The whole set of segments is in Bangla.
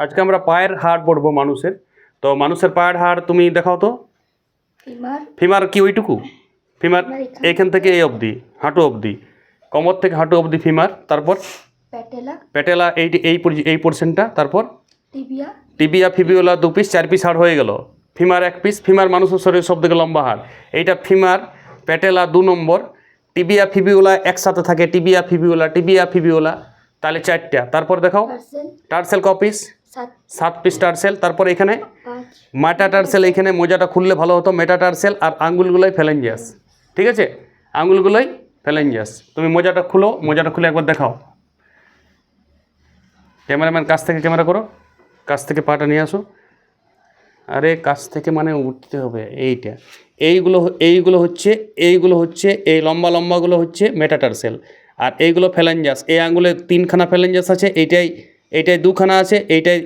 আজকে আমরা পায়ের হাড় পড়বো মানুষের। তো মানুষের পায়ের হাড় তুমি দেখাও তো। ফিমার কি ওইটুকু? ফিমার এইখান থেকে এই অবধি, হাঁটু অবধি, কোমর থেকে হাঁটু অবধি ফিমার। তারপর প্যাটেলা, এই পোর্শনটা। তারপর টিবিয়া ফিবিওলা 2 পিস, 4 পিস হাড় হয়ে গেল। Femur 1 piece. ফিমার মানুষের শরীর সব থেকে লম্বা হাড়। এইটা ফিমার, প্যাটেলা 2 নম্বর, টিবিয়া ফিবিওলা একসাথে থাকে, টিবিয়া ফিবিওলা, তাহলে 4টা। তারপর দেখাও টার্সেল ক পিস? 7 piece tassel. তারপর এখানে মেটাটার্সেল, এইখানে মোজাটা খুললে ভালো হতো, মেটাটার্সেল। আর আঙ্গুলগুলোই ফ্যালেঞ্জাস। ঠিক আছে, আঙ্গুলগুলোই ফ্যালেঞ্জাস। তুমি মোজাটা খুলো, মোজাটা খুলে একবার দেখাও। ক্যামেরাম্যান কাছ থেকে ক্যামেরা করো, কাছ থেকে পাটা নিয়ে আসো। আরে কাছ থেকে মানে উঠতে হবে। এইগুলো হচ্ছে এই লম্বাগুলো হচ্ছে মেটাটার্সেল, আর এইগুলো ফ্যালেঞ্জাস। এই আঙ্গুলে 3খানা ফ্যালেঞ্জাস আছে, এইটাই 2খানা আছে, এইটাই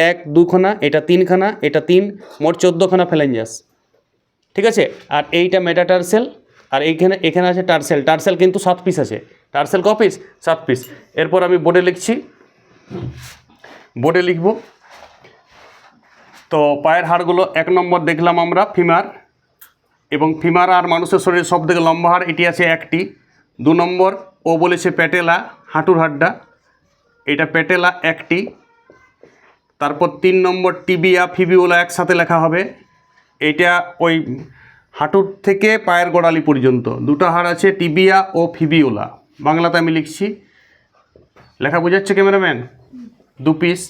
1 2খানা, এটা 3খানা, এটা 3, মোট 14খানা ফ্যালেঞ্জাস। ঠিক আছে, আর এইটা মেটাটার্সেল, আর এখানে আছে টার্সেল। টার্সেল কিন্তু 7 পিস আছে। টার্সেল ক পিস? 7 পিস। এরপর আমি বোর্ডে লিখছি, বোর্ডে লিখব। তো পায়ের হাড়গুলো 1 নম্বর দেখলাম আমরা ফিমার, এবং ফিমার আর মানুষের শরীরে সব থেকে লম্বা হাড়, এটি আছে 1টি। 2 নম্বর ও বলেছে প্যাটেলা, হাঁটুর হাড়টা, এটা প্যাটেলা 1টি। তারপর 3 নম্বর টিবিয়া ফিবিওলা একসাথে লেখা হবে। এইটা ওই হাঁটুর থেকে পায়ের গোড়ালি পর্যন্ত 2টা হাড় আছে, টিবিয়া ও ফিবিওলা। বাংলাতে আমি লিখছি, লেখা বোঝাচ্ছে ক্যামেরাম্যান? 2 পিস।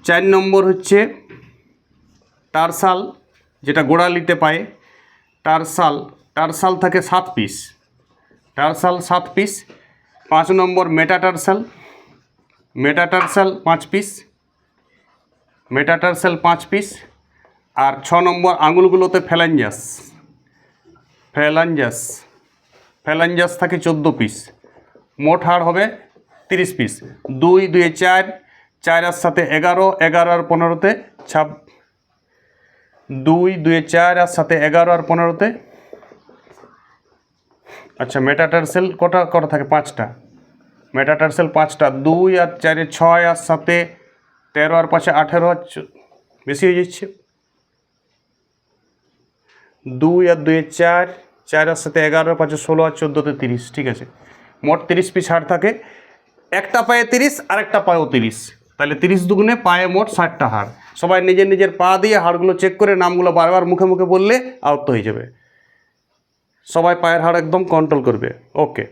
4 নম্বর হচ্ছে টার্সাল, যেটা গোড়ালিতে পায়ে, টার্সাল থাকে 7 পিস, টার্সাল 7 পিস। 5 নম্বর মেটাটার্সাল 5 পিস, মেটাটার্সাল 5 পিস। আর 6 নম্বর আঙুলগুলোতে ফ্যালাঞ্জাস থাকে 14 পিস। মোট হাড় হবে 30 পিস। 2 2 4, 4 আর সাথে 11, 11 আর 15তে 2 2 4 আর সাথে 11 আর 15তে। আচ্ছা, মেটাটার্সেল কটা থাকে? 5টা। মেটাটার্সেল 5টা। 2 আর 4 6 আর সাথে 13 আর 5 18, বেশি হয়ে যাচ্ছে। 2 আর 2 4, 4 আর সাথে 11 আর 5 16 আর 14তে 30। ঠিক আছে, মোট 30 পিস হাড় থাকে। একটা পায়ে 30, আর একটা পায়েও 30, তাহলে 30 দুগুণে পায়ে মোট 60টা হাড়। সবাই নিজের নিজের পা দিয়ে হাড়গুলো চেক করে নামগুলো বারবার মুখে মুখে বললে আয়ত্ত হয়ে যাবে। সবাই পায়ের হাড় একদম কন্ট্রোল করবে। ওকে।